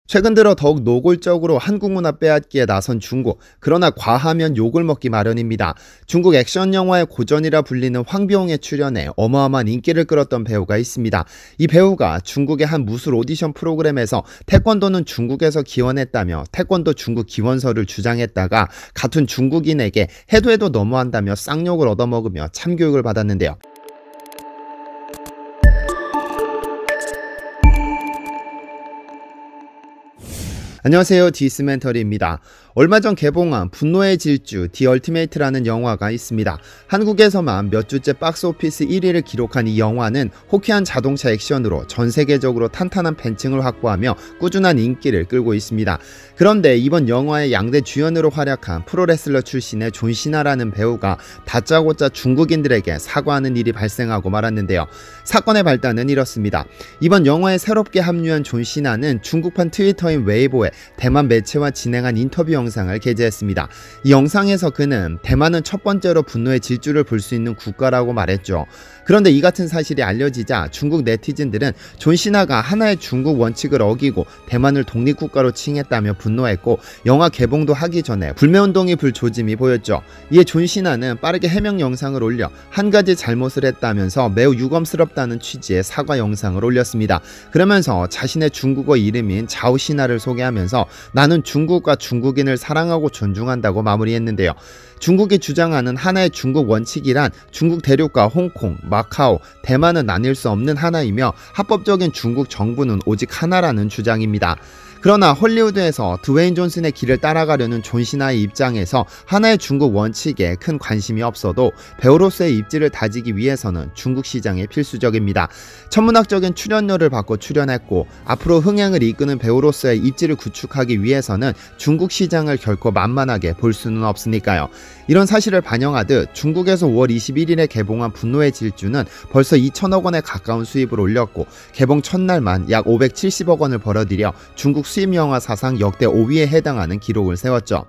최근 들어 더욱 노골적으로 한국 문화 빼앗기에 나선 중국. 그러나 과하면 욕을 먹기 마련입니다. 중국 액션 영화의 고전이라 불리는 황비용에 출연해 어마어마한 인기를 끌었던 배우가 있습니다. 이 배우가 중국의 한 무술 오디션 프로그램에서 태권도는 중국에서 기원했다며 태권도 중국 기원서를 주장했다가 같은 중국인에게 해도 너무한다며 쌍욕을 얻어먹으며 참교육을 받았는데요. 안녕하세요, 디스멘터리입니다. 얼마 전 개봉한 분노의 질주 디 얼티메이트라는 영화가 있습니다. 한국에서만 몇 주째 박스오피스 1위를 기록한 이 영화는 호쾌한 자동차 액션으로 전 세계적으로 탄탄한 팬층을 확보하며 꾸준한 인기를 끌고 있습니다. 그런데 이번 영화의 양대 주연으로 활약한 프로레슬러 출신의 존 시나라는 배우가 다짜고짜 중국인들에게 사과하는 일이 발생하고 말았는데요. 사건의 발단은 이렇습니다. 이번 영화에 새롭게 합류한 존 시나는 중국판 트위터인 웨이보에 대만 매체와 진행한 인터뷰 영상을 게재했습니다. 이 영상에서 그는 대만은 첫 번째로 분노의 질주를 볼 수 있는 국가라고 말했죠. 그런데 이 같은 사실이 알려지자 중국 네티즌들은 존 시나가 하나의 중국 원칙을 어기고 대만을 독립국가로 칭했다며 분노했고 영화 개봉도 하기 전에 불매운동이 불조짐이 보였죠. 이에 존 시나는 빠르게 해명 영상을 올려 한 가지 잘못을 했다면서 매우 유감스럽다는 취지의 사과 영상을 올렸습니다. 그러면서 자신의 중국어 이름인 자오 시나를 소개하면서 나는 중국과 중국인을 사랑하고 존중한다고 마무리했는데요. 중국이 주장하는 하나의 중국 원칙이란 중국 대륙과 홍콩, 마카오, 대만은 나뉠 수 없는 하나이며 합법적인 중국 정부는 오직 하나라는 주장입니다. 그러나 헐리우드에서 드웨인 존슨의 길을 따라가려는 존 시나의 입장에서 하나의 중국 원칙에 큰 관심이 없어도 배우로서의 입지를 다지기 위해서는 중국 시장이 필수적입니다. 천문학적인 출연료를 받고 출연했고 앞으로 흥행을 이끄는 배우로서의 입지를 구축하기 위해서는 중국 시장을 결코 만만하게 볼 수는 없으니까요. 이런 사실을 반영하듯 중국에서 5월 21일에 개봉한 분노의 질주는 벌써 2천억 원에 가까운 수입을 올렸고 개봉 첫날만 약 570억 원을 벌어들여 중국 수입 영화 사상 역대 5위에 해당하는 기록을 세웠죠.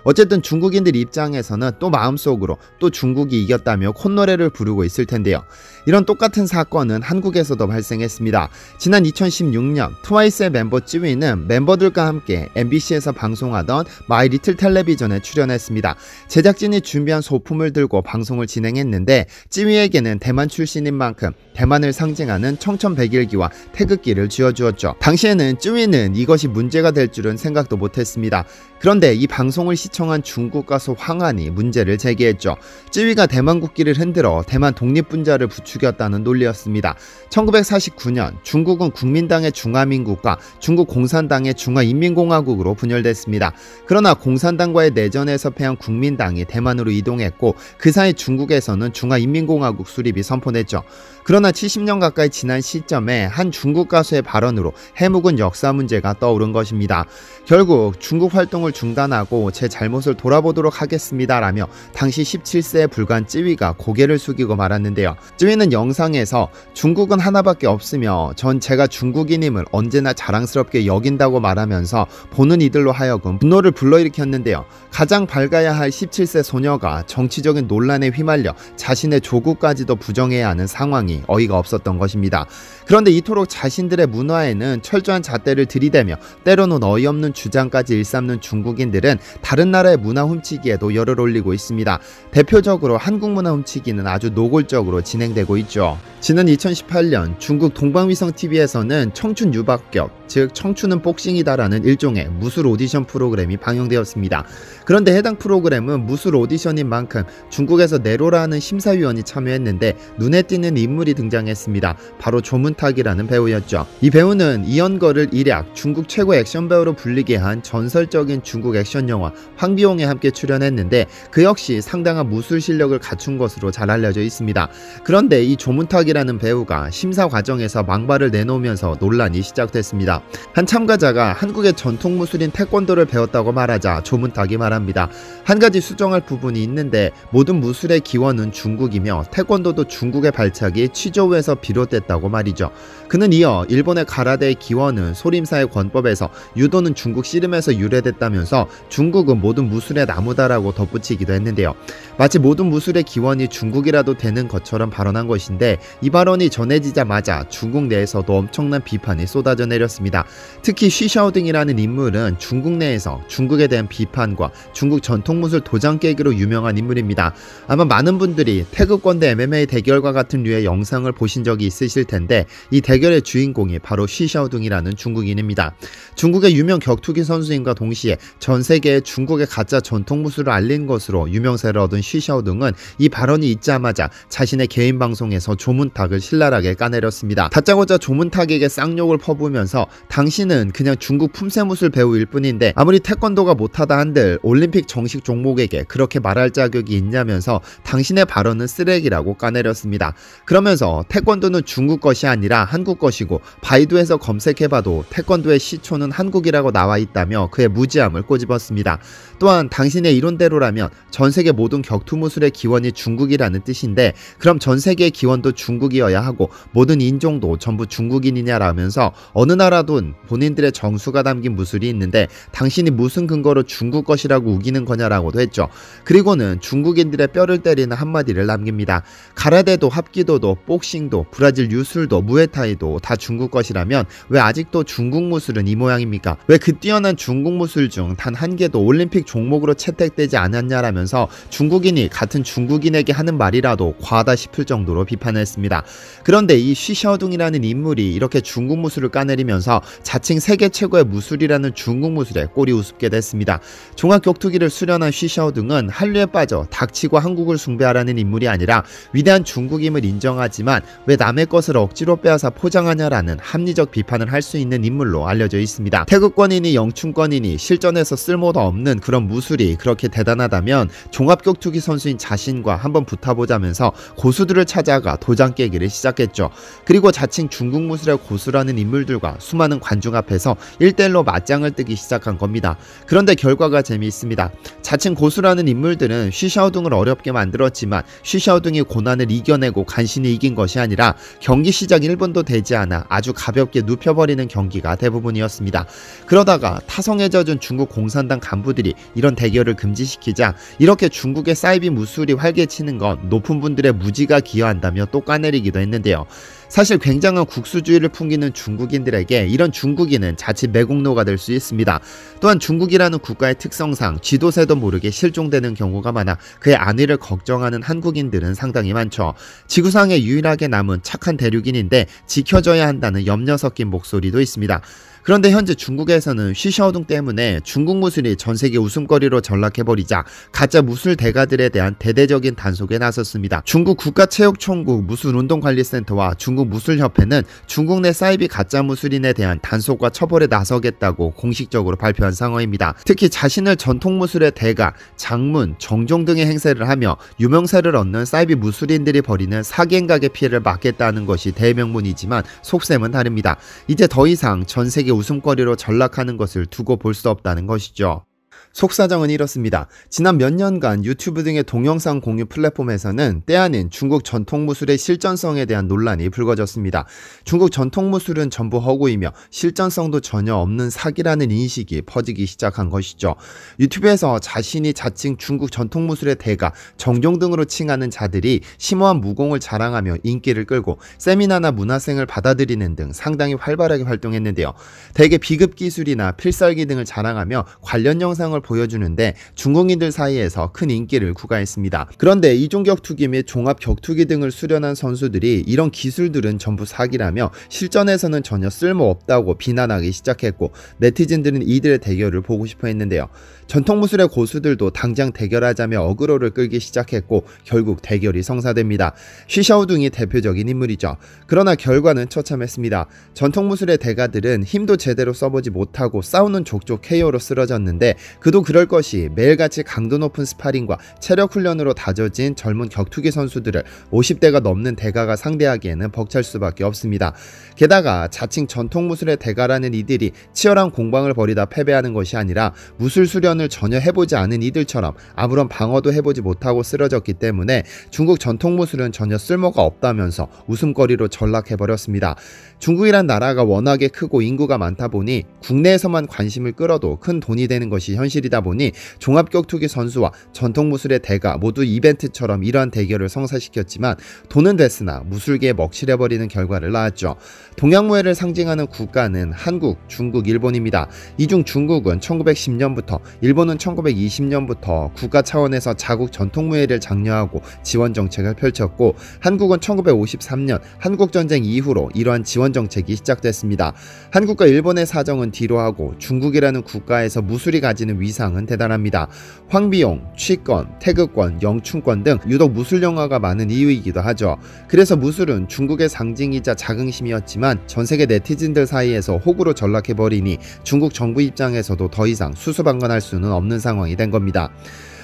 어쨌든 중국인들 입장에서는 또 마음속으로 또 중국이 이겼다며 콧노래를 부르고 있을 텐데요. 이런 똑같은 사건은 한국에서도 발생했습니다. 지난 2016년 트와이스의 멤버 찌위는 멤버들과 함께 MBC에서 방송하던 마이 리틀 텔레비전에 출연했습니다. 제작진이 준비한 소품을 들고 방송을 진행했는데 찌위에게는 대만 출신인 만큼 대만을 상징하는 청천백일기와 태극기를 쥐어주었죠. 당시에는 찌위는 이것이 문제가 될 줄은 생각도 못했습니다. 그런데 이 방송을 시청한 중국 가수 황한이 문제를 제기했죠. 찌위가 대만 국기를 흔들어 대만 독립분자를 부추겼다는 논리였습니다. 1949년 중국은 국민당의 중화민국과 중국 공산당의 중화인민공화국으로 분열됐습니다. 그러나 공산당과의 내전에서 패한 국민당이 대만으로 이동했고 그 사이 중국에서는 중화인민공화국 수립이 선포됐죠. 그러나 70년 가까이 지난 시점에 한 중국 가수의 발언으로 해묵은 역사 문제가 떠오른 것입니다. 결국 중국 활동을 중단하고 제 잘못을 돌아보도록 하겠습니다라며 당시 17세에 불과한 찌위가 고개를 숙이고 말았는데요. 찌위는 영상에서 중국은 하나밖에 없으며 전 제가 중국인임을 언제나 자랑스럽게 여긴다고 말하면서 보는 이들로 하여금 분노를 불러일으켰는데요. 가장 밝아야 할 17세 소녀가 정치적인 논란에 휘말려 자신의 조국까지도 부정해야 하는 상황이 어이가 없었던 것입니다. 그런데 이토록 자신들의 문화에는 철저한 잣대를 들이대며 때로는 어이없는 주장까지 일삼는 중국인들은 다른 나라의 문화 훔치기에도 열을 올리고 있습니다. 대표적으로 한국 문화 훔치기는 아주 노골적으로 진행되고 있죠. 지난 2018년 중국 동방위성TV에서는 청춘 유박격, 즉 청춘은 복싱이다라는 일종의 무술 오디션 프로그램이 방영되었습니다. 그런데 해당 프로그램은 무술 오디션인 만큼 중국에서 네로라는 심사위원이 참여했는데 눈에 띄는 인물이 등장했습니다. 바로 조문탁이라는 배우였죠. 이 배우는 이연거를 일약 중국 최고 액션 배우로 불리게 한 전설적인 중국 액션 영화 황비용에 함께 출연했는데 그 역시 상당한 무술 실력을 갖춘 것으로 잘 알려져 있습니다. 그런데 이 조문탁이라는 배우가 심사 과정에서 망발을 내놓으면서 논란이 시작됐습니다. 한 참가자가 한국의 전통 무술인 태권도를 배웠다고 말하자 조문탁이 말합니다. 한 가지 수정할 부분이 있는데 모든 무술의 기원은 중국이며 태권도도 중국의 발착이 취조우에서 비롯됐다고 말이죠. 그는 이어 일본의 가라데의 기원은 소림사의 권법에서 유도는 중국 씨름에서 유래됐다면서 중국은 모든 무술의 나무다라고 덧붙이기도 했는데요. 마치 모든 무술의 기원이 중국이라도 되는 것처럼 발언한 것인데, 이 발언이 전해지자마자 중국 내에서도 엄청난 비판이 쏟아져 내렸습니다. 특히 쉬샤오등이라는 인물은 중국 내에서 중국에 대한 비판과 중국 전통무술 도장 깨기로 유명한 인물입니다. 아마 많은 분들이 태극권 대 MMA 대결과 같은 류의 영상을 보신 적이 있으실 텐데, 이 대결의 주인공이 바로 쉬샤오등이라는 중국인입니다. 중국의 유명 격투기 선수임과 동시에 전 세계에 중국의 가짜 전통무술을 알린 것으로 유명세를 얻은 쉬샤오등은 이 발언이 있자마자 자신의 개인 방송에서 조문탁을 신랄하게 까내렸습니다. 다짜고짜 조문탁에게 쌍욕을 퍼부으면서 당신은 그냥 중국 품새무술 배우일 뿐인데 아무리 태권도가 못하다 한들 올림픽 정식 종목에게 그렇게 말할 자격이 있냐면서 당신의 발언은 쓰레기라고 까내렸습니다. 그러면서 태권도는 중국 것이 아니라 한국 것이고 바이두에서 검색해봐도 태권도의 시초는 한국이라고 나와 있다며 그의 무지함을 꼬집었습니다. 또한 당신의 이론대로라면 전세계 모든 격투무술의 기원이 중국이라는 뜻인데, 그럼 전세계의 기원도 중국이어야 하고 모든 인종도 전부 중국인이냐라면서 어느 나라든 본인들의 정수가 담긴 무술이 있는데 당신이 무슨 근거로 중국 것이라고 우기는 거냐라고도 했죠. 그리고는 중국인들의 뼈를 때리는 한마디를 남깁니다. 가라데도 합기도도 복싱도 브라질 유술도 무에타이도 다 중국 것이라면 왜 아직도 중국 무술은 이 모양입니까? 왜 그 뛰어난 중국 무술 중 단 한 개도 올림픽 종목으로 채택되지 않았냐라면서 중국인이 같은 중국인에게 하는 말이라도 과하다 싶을 정도로 비판했습니다. 그런데 이 쉬샤오둥이라는 인물이 이렇게 중국 무술을 까내리면서 자칭 세계 최고의 무술이라는 중국 무술에 꼬리 우습게 됐습니다. 종합격투기를 수련한 쉬샤오둥은 한류에 빠져 닥치고 한국을 숭배하라는 인물이 아니라 위대한 중국임을 인정하지만 왜 남의 것을 억지로 빼앗아 포장하냐라는 합리적 비판을 할 수 있는 인물로 알려져 있습니다. 태극권이니 영춘권이니 실전에서 쓸모도 없는 그런 무술이 그렇게 대단하다면 종합격투기 선수인 자신과 한번 붙어보자면서 고수들을 찾아가 도장 깨기를 시작했죠. 그리고 자칭 중국 무술의 고수라는 인물들과 수많은 관중 앞에서 1대1로 맞짱을 뜨기 시작한 겁니다. 그런데 결과가 재미있습니다. 자칭 고수라는 인물들은 쉬샤오둥을 어렵게 만들었지만 쉬샤오둥이 고난을 이겨내고 간신히 이긴 것이 아니라 경기 시작 1분도 되지 않아 아주 가볍게 눕혀버리는 경기가 대부분이었습니다. 그러다가 타성에 젖은 중국 공산당 간부들이 이런 대결을 금지시키자 이렇게 중국의 사이비 무술이 활개치는 건 높은 분들의 무지가 기여한다며 또 까내리기도 했는데요. 사실 굉장한 국수주의를 풍기는 중국인들에게 이런 중국인은 자칫 매국노가 될 수 있습니다. 또한 중국이라는 국가의 특성상 쥐도새도 모르게 실종되는 경우가 많아 그의 안위를 걱정하는 한국인들은 상당히 많죠. 지구상에 유일하게 남은 착한 대륙인인데 지켜줘야 한다는 염려 섞인 목소리도 있습니다. 그런데 현재 중국에서는 쉬샤오둥 때문에 중국 무술이 전세계 웃음거리로 전락해버리자 가짜 무술 대가들에 대한 대대적인 단속에 나섰습니다. 중국 국가체육총국 무술운동관리센터와 중국 무술협회는 중국 내 사이비 가짜 무술인에 대한 단속과 처벌에 나서겠다고 공식적으로 발표한 상황입니다. 특히 자신을 전통무술의 대가, 장문, 정종 등의 행세를 하며 유명세를 얻는 사이비 무술인들이 벌이는 사기행각의 피해를 막겠다는 것이 대명분이지만 속셈은 다릅니다. 이제 더 이상 전세계 웃음거리로 전락하는 것을 두고 볼 수 없다는 것이죠. 속사정은 이렇습니다. 지난 몇 년간 유튜브 등의 동영상 공유 플랫폼에서는 때 아닌 중국 전통무술의 실전성에 대한 논란이 불거졌습니다. 중국 전통무술은 전부 허구이며 실전성도 전혀 없는 사기라는 인식이 퍼지기 시작한 것이죠. 유튜브에서 자신이 자칭 중국 전통무술의 대가, 정종 등으로 칭하는 자들이 심오한 무공을 자랑하며 인기를 끌고 세미나나 문화생을 받아들이는 등 상당히 활발하게 활동했는데요. 대개 비급 기술이나 필살기 등을 자랑하며 관련 영상을 보여주는데 중국인들 사이에서 큰 인기를 구가했습니다. 그런데 이종격투기 및 종합격투기 등을 수련한 선수들이 이런 기술들은 전부 사기라며 실전에서는 전혀 쓸모없다고 비난하기 시작했고 네티즌들은 이들의 대결을 보고 싶어 했는데요. 전통무술의 고수들도 당장 대결하자며 어그로를 끌기 시작했고 결국 대결이 성사됩니다. 쉬샤오둥이 대표적인 인물이죠. 그러나 결과는 처참했습니다. 전통무술의 대가들은 힘도 제대로 써보지 못하고 싸우는 족족 KO로 쓰러졌는데 그도 그럴 것이 매일같이 강도 높은 스파링과 체력 훈련으로 다져진 젊은 격투기 선수들을 50대가 넘는 대가가 상대하기에는 벅찰 수밖에 없습니다. 게다가 자칭 전통무술의 대가라는 이들이 치열한 공방을 벌이다 패배하는 것이 아니라 무술 수련을 전혀 해보지 않은 이들처럼 아무런 방어도 해보지 못하고 쓰러졌기 때문에 중국 전통무술은 전혀 쓸모가 없다면서 웃음거리로 전락해버렸습니다. 중국이란 나라가 워낙에 크고 인구가 많다 보니 국내에서만 관심을 끌어도 큰 돈이 되는 것이 현실 현실이다 보니 종합격투기 선수와 전통무술의 대가 모두 이벤트처럼 이러한 대결을 성사시켰지만 돈은 됐으나 무술계에 먹칠해버리는 결과를 낳았죠. 동양무예를 상징하는 국가는 한국, 중국, 일본입니다. 이 중 중국은 1910년부터, 일본은 1920년부터 국가 차원에서 자국 전통무예를 장려하고 지원 정책을 펼쳤고, 한국은 1953년 한국전쟁 이후로 이러한 지원 정책이 시작됐습니다. 한국과 일본의 사정은 뒤로하고 중국이라는 국가에서 무술이 가지는 위상은 대단합니다. 황비용, 취권, 태극권, 영춘권 등 유독 무술 영화가 많은 이유이기도 하죠. 그래서 무술은 중국의 상징이자 자긍심이었지만 전세계 네티즌들 사이에서 호구로 전락해버리니 중국 정부 입장에서도 더 이상 수수방관할 수는 없는 상황이 된 겁니다.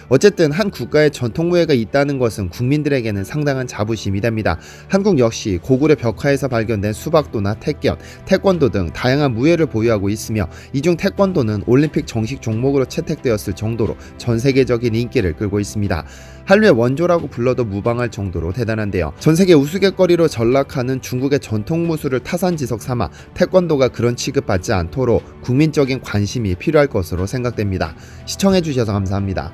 어쨌든 한 국가에 전통무예가 있다는 것은 국민들에게는 상당한 자부심이 됩니다. 한국 역시 고구려 벽화에서 발견된 수박도나 택견, 태권도 등 다양한 무예를 보유하고 있으며 이 중 태권도는 올림픽 정식 종목으로 채택되었을 정도로 전 세계적인 인기를 끌고 있습니다. 한류의 원조라고 불러도 무방할 정도로 대단한데요. 전세계 우스갯거리로 전락하는 중국의 전통무술을 타산지석 삼아 태권도가 그런 취급받지 않도록 국민적인 관심이 필요할 것으로 생각됩니다. 시청해주셔서 감사합니다.